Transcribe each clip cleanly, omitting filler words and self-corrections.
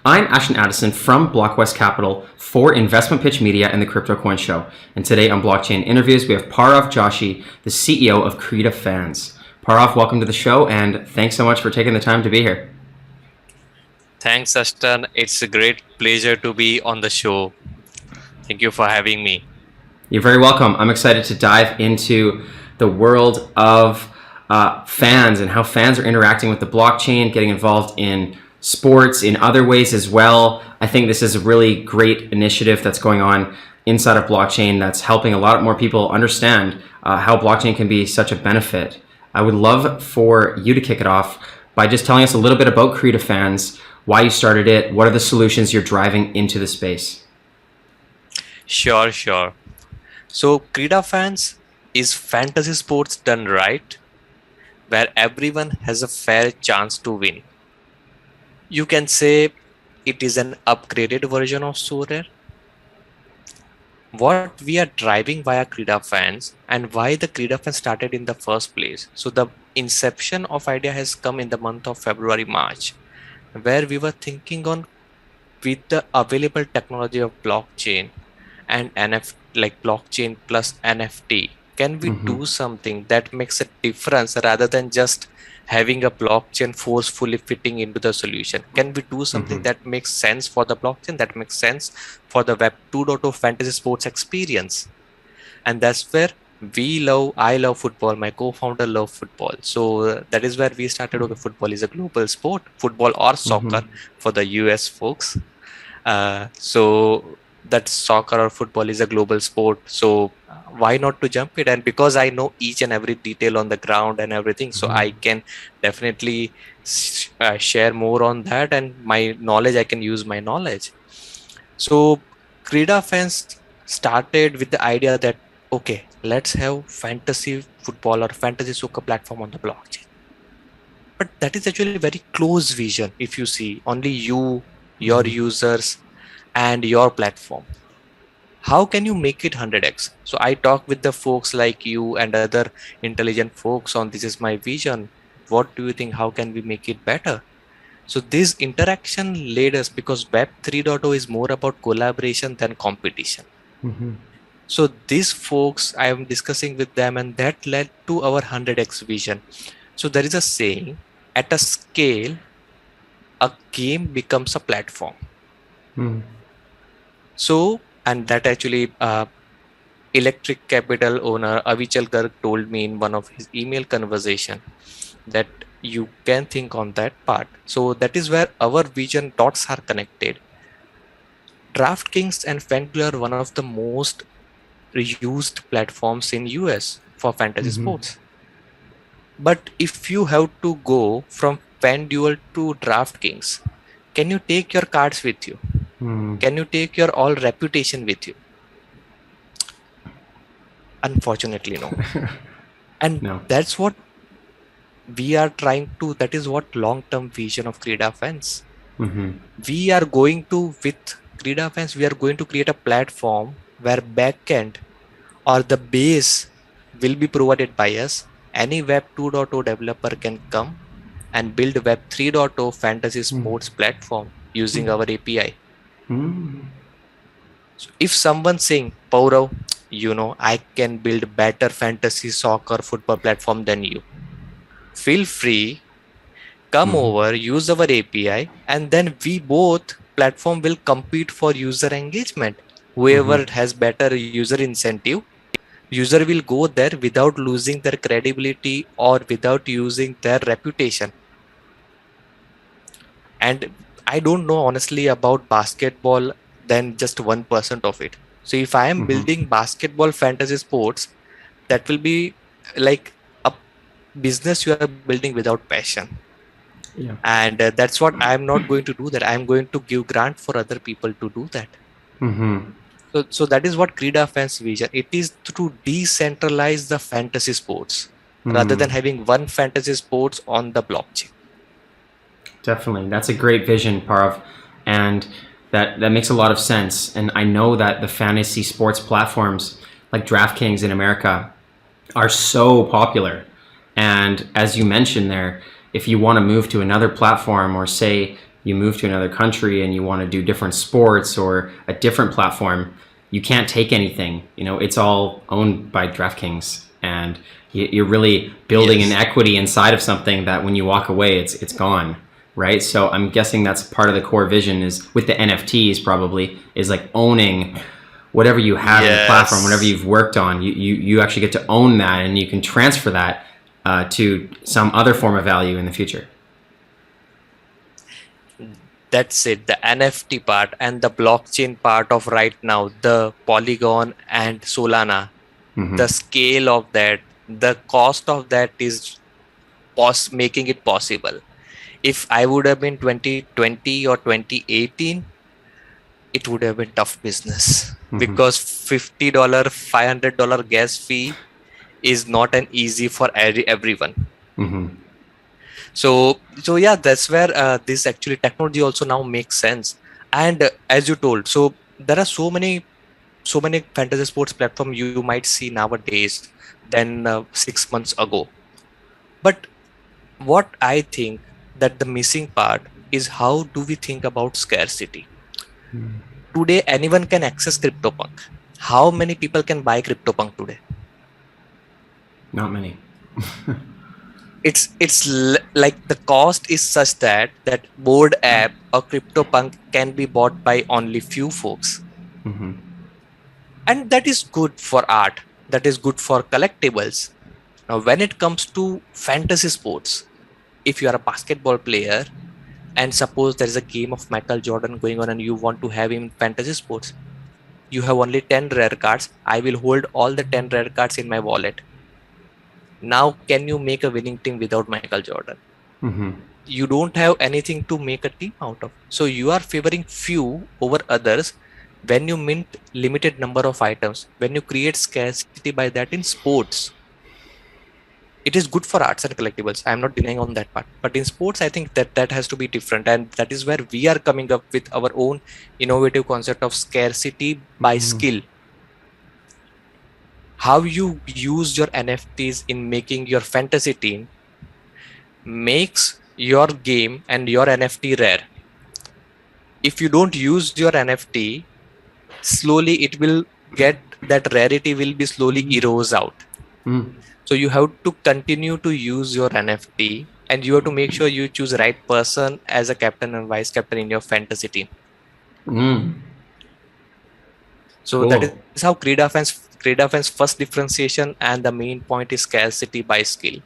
I'm Ashton Addison from Blockwest Capital for Investment Pitch Media and the Crypto Coin Show. And today on Blockchain Interviews, we have Parav Joshi, the CEO of Krita Fans. Parav, welcome to the show, and thanks so much for taking the time to be here. Thanks, Ashton. It's a great pleasure to be on the show. Thank you for having me. You're very welcome. I'm excited to dive into the world of fans and how fans are interacting with the blockchain, getting involved in sports in other ways as well. I think this is a really great initiative that's going on inside of blockchain that's helping a lot more people understand how blockchain can be such a benefit. I would love for you to kick it off by just telling us a little bit about Krita Fans, why you started it, what are the solutions you're driving into the space? Sure. So Krita Fans is fantasy sports done right, where everyone has a fair chance to win. You can say it is an upgraded version of Sorare. What we are driving via Krita Fans and why the Krita Fans started in the first place. So the inception of idea has come in the month of February, March, where we were thinking on with the available technology of blockchain and NFT, like blockchain plus NFT, can we do something that makes a difference rather than just having a blockchain forcefully fitting into the solution? Can we do something that makes sense for the blockchain, that makes sense for the Web 2.0 fantasy sports experience? And that's where I love football, my co-founder love football. So that is where we started. Okay, football is a global sport, football or soccer for the US folks. So that soccer or football is a global sport. So why not to jump it? And because I know each and every detail on the ground and everything, so I can definitely share more on that, and my knowledge, I can use my knowledge. So Krita Fans started with the idea that, okay, let's have fantasy football or fantasy soccer platform on the blockchain. But that is actually a very close vision. If you see only you, your users, and your platform, how can you make it 100x? So I talk with the folks like you and other intelligent folks on this is my vision. What do you think? How can we make it better? So this interaction led us, because Web 3.0 is more about collaboration than competition. So these folks, I am discussing with them, and that led to our 100x vision. So there is a saying, at a scale, a game becomes a platform. So, and that actually Electric Capital owner Avichal Garg told me in one of his email conversation that you can think on that part. So that is where our vision dots are connected. DraftKings and FanDuel are one of the most used platforms in US for fantasy sports. But if you have to go from FanDuel to DraftKings, can you take your cards with you? Can you take your all reputation with you? Unfortunately, no. And that's what we are trying to, that is what long-term vision of Krita Fans. We are going to, with Krita Fans, we are going to create a platform where backend or the base will be provided by us. Any Web 2.0 developer can come and build Web 3.0 fantasy sports platform using our API. So if someone's saying, Paurav, I can build better fantasy soccer football platform than you, feel free, come over, use our API, and then we both platform will compete for user engagement. Whoever has better user incentive, user will go there without losing their credibility or without using their reputation. And I don't know honestly about basketball than just 1% of it. So if I am building basketball fantasy sports, that will be like a business you are building without passion. And that's what I'm not going to do, that I'm going to give grant for other people to do that. So that is what Krita Fans vision. It is to decentralize the fantasy sports rather than having one fantasy sports on the blockchain. Definitely. That's a great vision, Parav. And that makes a lot of sense. And I know that the fantasy sports platforms like DraftKings in America are so popular. And as you mentioned there, if you want to move to another platform or say you move to another country and you want to do different sports or a different platform, you can't take anything. It's all owned by DraftKings, and you're really building an equity inside of something that when you walk away, it's gone, right? So I'm guessing that's part of the core vision is with the NFTs probably is like owning whatever you have in the platform, whatever you've worked on, you actually get to own that, and you can transfer that to some other form of value in the future. That's it. The NFT part and the blockchain part of right now, the Polygon and Solana, the scale of that, the cost of that is making it possible. If I would have been 2020 or 2018, it would have been tough business because $50, $500 gas fee is not an easy for everyone. So yeah, that's where this actually technology also now makes sense. And as you told, so there are so many fantasy sports platforms you might see nowadays than 6 months ago. But what I think that the missing part is how do we think about scarcity? Today, anyone can access CryptoPunk. How many people can buy CryptoPunk today? Not many. It's like the cost is such that Bored Ape or CryptoPunk can be bought by only few folks. And that is good for art. That is good for collectibles. Now, when it comes to fantasy sports, if you are a basketball player and suppose there is a game of Michael Jordan going on and you want to have him in fantasy sports, you have only 10 rare cards. I will hold all the 10 rare cards in my wallet. Now, can you make a winning team without Michael Jordan? You don't have anything to make a team out of. So you are favoring few over others when you mint limited number of items, when you create scarcity by that in sports. It is good for arts and collectibles. I'm not denying on that part. But in sports, I think that has to be different. And that is where we are coming up with our own innovative concept of scarcity by skill. How you use your NFTs in making your fantasy team makes your game and your NFT rare. If you don't use your NFT, slowly it will get, that rarity will be slowly erodes out. So you have to continue to use your NFT, and you have to make sure you choose right person as a captain and vice captain in your fantasy team. So that is how Krida fans first differentiation, and the main point is scarcity by skill.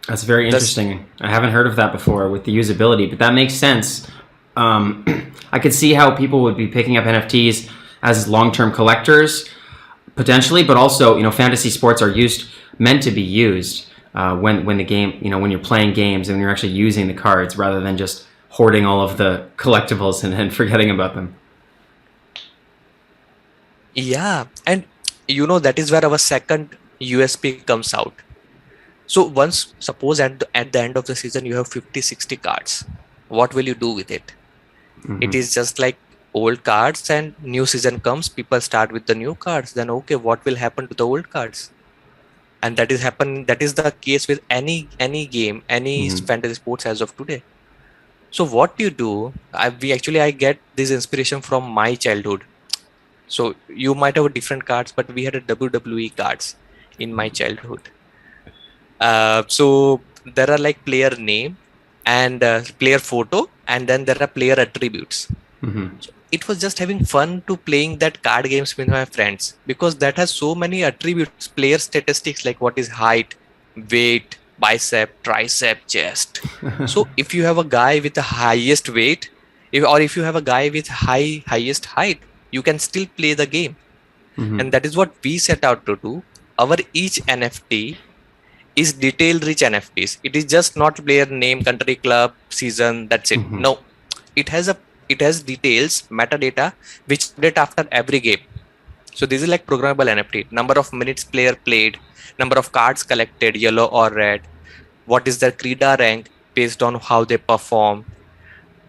That's very interesting. I haven't heard of that before with the usability, but that makes sense. I could see how people would be picking up NFTs as long-term collectors, potentially, but also, fantasy sports are meant to be used when the game, when you're playing games and you're actually using the cards rather than just hoarding all of the collectibles and forgetting about them. Yeah, and that is where our second USP comes out. So once, suppose at the end of the season, you have 50, 60 cards. What will you do with it? It is just like old cards, and new season comes, people start with the new cards. Then, okay, what will happen to the old cards? And that is the case with any game, any fantasy sports as of today. So what you do, I get this inspiration from my childhood. So you might have different cards, but we had a WWE cards in my childhood. So there are like player name and player photo, and then there are player attributes. So it was just having fun to playing that card games with my friends, because that has so many attributes, player statistics, like what is height, weight, bicep, tricep, chest. So if you have a guy with the highest weight, if you have a guy with highest height, you can still play the game. And that is what we set out to do. Our each NFT is detail rich NFTs. It is just not player name, country, club, season, that's it. No, it has details, metadata, which update after every game. So this is like programmable NFT. Number of minutes player played, number of cards collected, yellow or red, what is their Krida rank based on how they perform.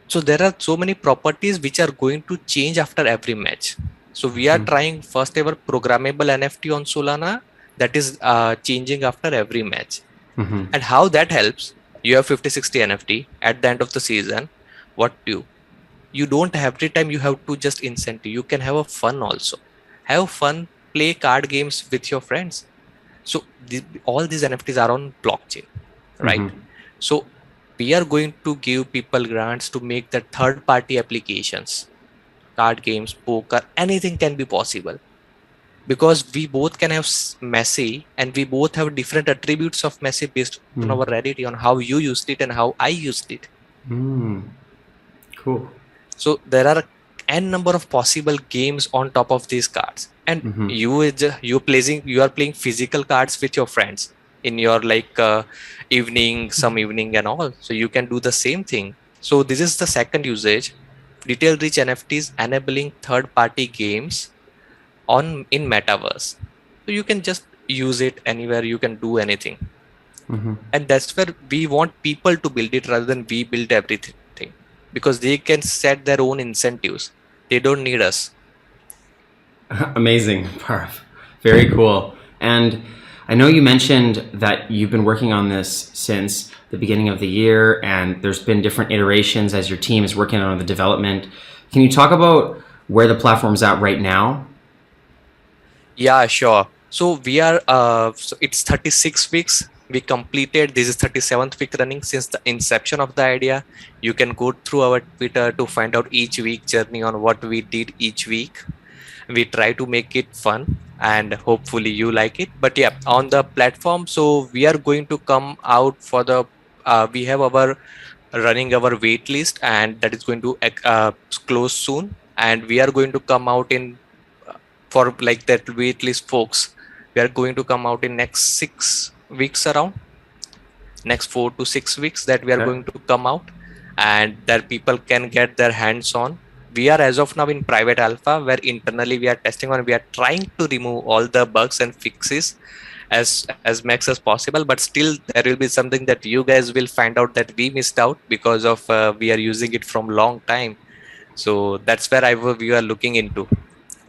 So there are so many properties which are going to change after every match. So we are trying first ever programmable NFT on Solana that is changing after every match. And how that helps, You have 50, 60 NFT at the end of the season. What do? You don't have every time you have to just incentive. You can have a fun also. Have fun, play card games with your friends. So all these NFTs are on blockchain, right? Mm-hmm. So we are going to give people grants to make the third party applications, card games, poker, anything can be possible, because we both can have Messi and we both have different attributes of Messi based on our reality, on how you used it and how I used it. Cool. So there are n number of possible games on top of these cards, and you are playing physical cards with your friends in your evening, some evening and all. So you can do the same thing. So this is the second usage, detail rich NFTs enabling third party games in metaverse. So you can just use it anywhere, you can do anything. And that's where we want people to build it rather than we build everything, because they can set their own incentives. They don't need us. Amazing, Parv. Very cool. And I know you mentioned that you've been working on this since the beginning of the year, and there's been different iterations as your team is working on the development. Can you talk about where the platform's at right now? Yeah, sure. So we are, so it's 36 weeks. We completed, this is 37th week running since the inception of the idea. You can go through our Twitter to find out each week journey on what we did each week. We try to make it fun and hopefully you like it. But yeah, on the platform, so we are going to come out for the, we have running our wait list, and that is going to close soon. And we are going to come out in, for like that waitlist folks, we are going to come out in next 6 weeks, around next 4 to 6 weeks, that we are going to come out, and that people can get their hands on. We are as of now in private alpha, where internally we are testing on, we are trying to remove all the bugs and fixes as max as possible, but still there will be something that you guys will find out that we missed out because of we are using it from long time. So that's where we are looking into,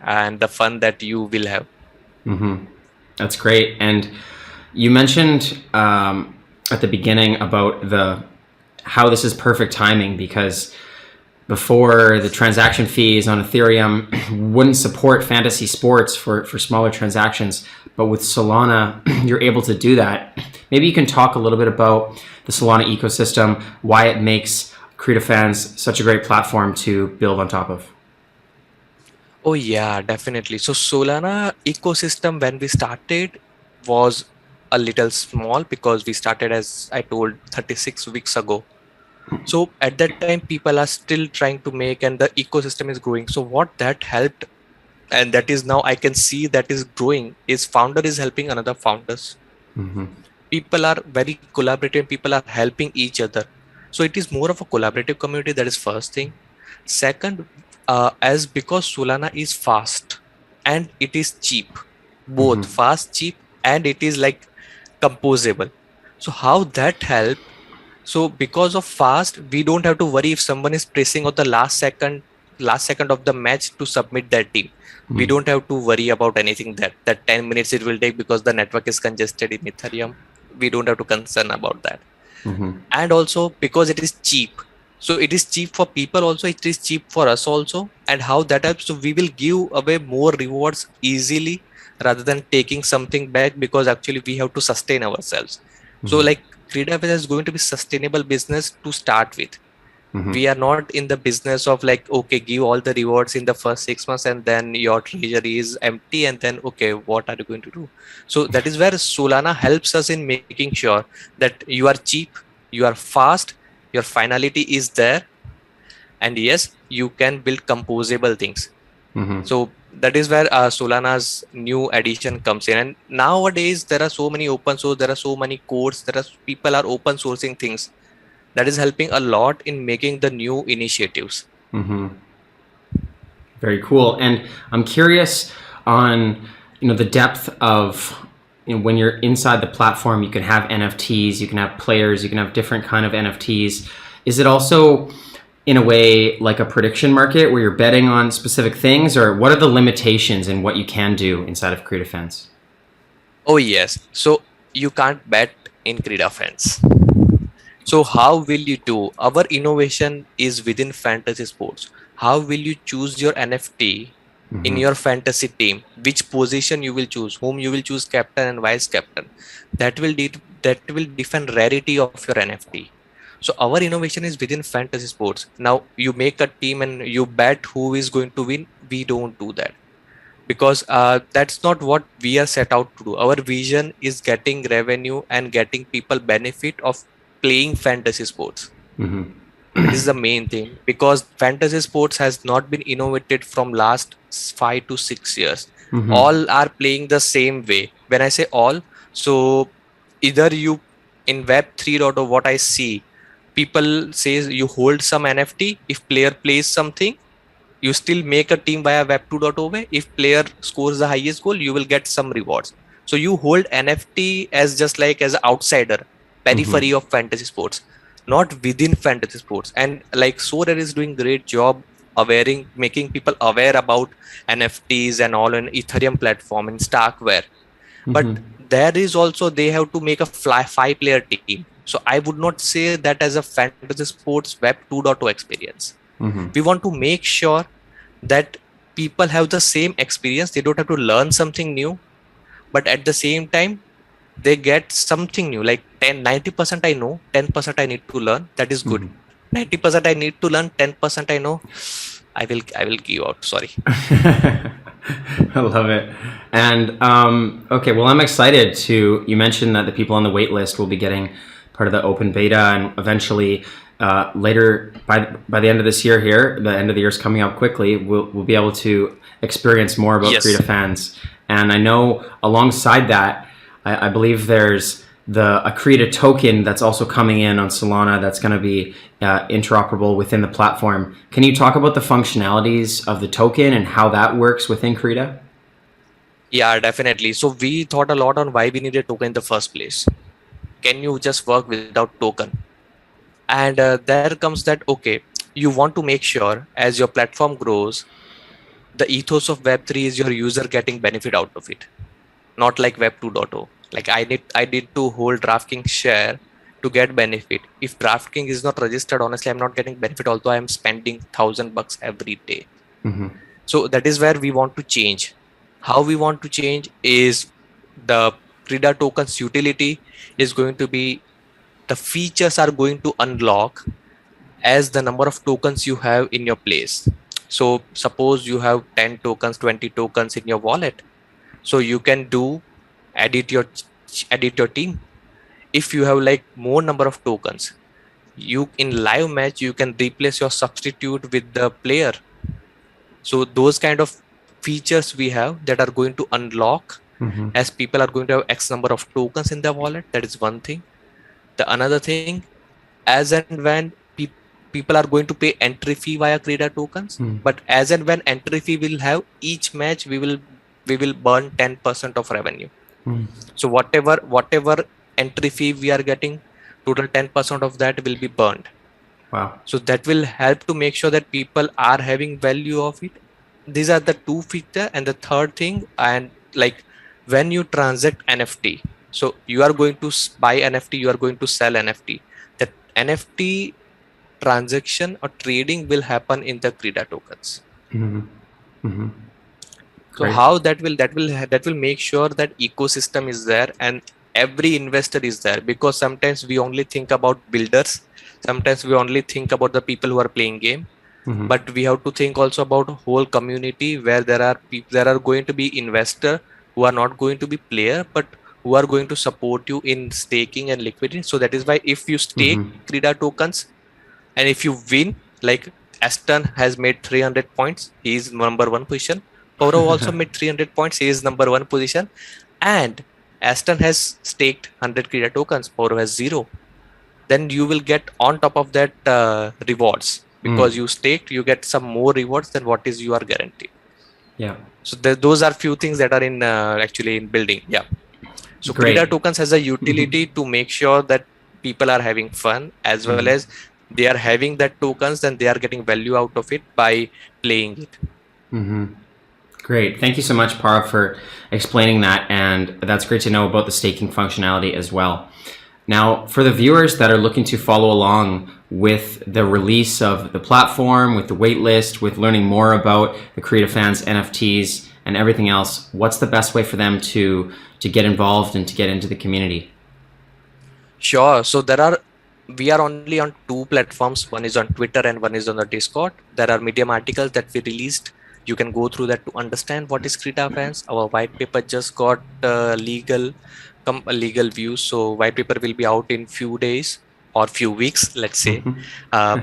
and the fun that you will have. That's great. And you mentioned at the beginning about how this is perfect timing, because before, the transaction fees on Ethereum wouldn't support fantasy sports for smaller transactions, but with Solana you're able to do that. Maybe you can talk a little bit about the Solana ecosystem, why it makes Krita fans such a great platform to build on top of. Oh yeah, definitely. So Solana ecosystem, when we started, was a little small because we started, as I told, 36 weeks ago. So at that time, people are still trying to make, and the ecosystem is growing. So what that helped, and that is now I can see that is growing, is founder is helping another founders. People are very collaborative. People are helping each other. So it is more of a collaborative community. That is first thing. Second, as because Solana is fast and it is cheap, both fast, cheap, and it is like composable. So how that help? So because of fast, we don't have to worry if someone is pressing on the last second of the match to submit their team. We don't have to worry about anything that 10 minutes it will take because the network is congested in Ethereum. We don't have to concern about that. And also because it is cheap. So it is cheap for people also, it is cheap for us also. And how that helps, so we will give away more rewards easily rather than taking something back, because actually we have to sustain ourselves. So like Krita is going to be sustainable business to start with. We are not in the business of like, okay, give all the rewards in the first 6 months and then your treasury is empty, and then okay, what are you going to do? So that is where Solana helps us in making sure that you are cheap, you are fast, your finality is there, and yes, you can build composable things. So that is where Solana's new addition comes in. And nowadays there are so many open source, there are so many codes, people are open sourcing things. That is helping a lot in making the new initiatives. Very cool. And I'm curious on the depth of when you're inside the platform, you can have NFTs, you can have players, you can have different kind of NFTs. Is it also in a way like a prediction market where you're betting on specific things, or what are the limitations in what you can do inside of Krita Fence? Oh yes, so you can't bet in Krita Fence. So how will you do? Our innovation is within fantasy sports. How will you choose your NFT in your fantasy team? Which position you will choose? Whom you will choose captain and vice captain? That will define rarity of your NFT. So our innovation is within fantasy sports. Now you make a team and you bet who is going to win. We don't do that because that's not what we are set out to do. Our vision is getting revenue and getting people benefit of playing fantasy sports. That is the main thing, because fantasy sports has not been innovated from last 5 to 6 years. All are playing the same way. When I say all, so either you in web 3.0, what I see, people says you hold some NFT. If player plays something, you still make a team via web 2.0 way. If player scores the highest goal, you will get some rewards. So you hold NFT as just like as an outsider, periphery of fantasy sports, not within fantasy sports. And like Sorare is doing great job making people aware about NFTs and all on Ethereum platform in Starkware. But there is also, they have to make a 5-player team. So I would not say that as a fantasy sports web 2.0 experience. We want to make sure that people have the same experience. They don't have to learn something new, but at the same time, they get something new. Like 90% I know, 10% I need to learn. That is good. 90% I need to learn, 10% I know. I will give out. Sorry. I love it. And okay, well, I'm excited to. You mentioned that the people on the wait list will be getting part of the open beta, and eventually later by the end of this year here, the end of the year is coming up quickly. We'll be able to experience more about Krita Fans. And I know alongside that, I believe there's a Krita token that's also coming in on Solana that's going to be interoperable within the platform. Can you talk about the functionalities of the token and how that works within Krita? Yeah, definitely. So we thought a lot on why we need a token in the first place. Can you just work without token? And there comes that, okay, you want to make sure as your platform grows, the ethos of Web3 is your user getting benefit out of it, not like Web 2.0. Like I need to hold DraftKings share to get benefit. If DraftKings is not registered, honestly, I'm not getting benefit, although I'm spending $1,000 every day. So that is where we want to change. How we want to change is the Krita tokens utility is going to be, the features are going to unlock as the number of tokens you have in your place. So suppose you have 10 tokens, 20 tokens in your wallet. So you can edit your team. If you have like more number of tokens, you in live match, you can replace your substitute with the player. So those kind of features we have that are going to unlock as people are going to have X number of tokens in their wallet. That is one thing. The another thing, as and when people are going to pay entry fee via Krita tokens, but as and when entry fee will have, each match we will burn 10% of revenue. So whatever entry fee we are getting, total 10% of that will be burned. Wow. So that will help to make sure that people are having value of it. These are the two features. And the third thing, and like when you transact NFT, so you are going to buy NFT, you are going to sell NFT. That NFT transaction or trading will happen in the Krita tokens. So how that will make sure that ecosystem is there and every investor is there, because sometimes we only think about builders, sometimes we only think about the people who are playing game, but we have to think also about whole community where there are going to be investor who are not going to be player, but who are going to support you in staking and liquidity. So that is why if you stake Krita tokens and if you win, like Aston has made 300 points, he is number 1 position. Paurav also made 300 points, he is number 1 position, and Aston has staked 100 Krita tokens, Paurav has 0. Then you will get on top of that rewards, because you staked, you get some more rewards than what is you are guaranteed. Yeah. So those are few things that are in actually in building. Yeah. So Krita tokens has a utility to make sure that people are having fun, as well as they are having that tokens, then they are getting value out of it by playing it. Great. Thank you so much, Para, for explaining that. And that's great to know about the staking functionality as well. Now, for the viewers that are looking to follow along with the release of the platform, with the waitlist, with learning more about the Creative Fans NFTs and everything else, what's the best way for them to get involved and to get into the community? Sure. So we are only on two platforms. One is on Twitter and one is on the Discord. There are Medium articles that we released. You can go through that to understand what is Krita Fans. Our white paper just got legal views. So white paper will be out in few days or few weeks, let's say,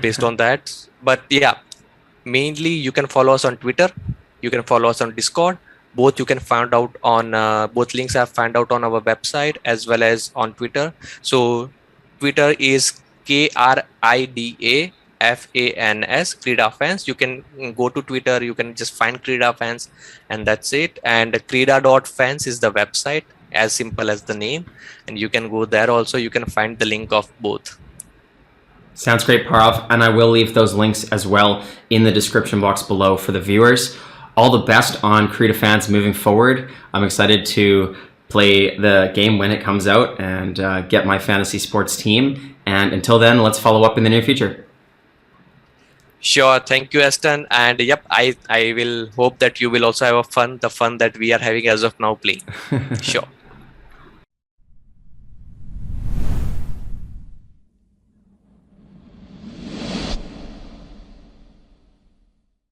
based on that. But yeah, mainly you can follow us on Twitter. You can follow us on Discord. Both you can find out on both links are found out on our website as well as on Twitter. So Twitter is KRIDA FANS, Krida Fans. You can go to Twitter, you can just find Krida Fans, and that's it. And krida.fans is the website, as simple as the name. And you can go there also, you can find the link of both. Sounds great, Parav. And I will leave those links as well in the description box below for the viewers. All the best on Krita Fans moving forward. I'm excited to play the game when it comes out and get my fantasy sports team. And until then, let's follow up in the near future. Sure. Thank you, Aston. And yep, I will hope that you will also have the fun that we are having as of now playing. Sure.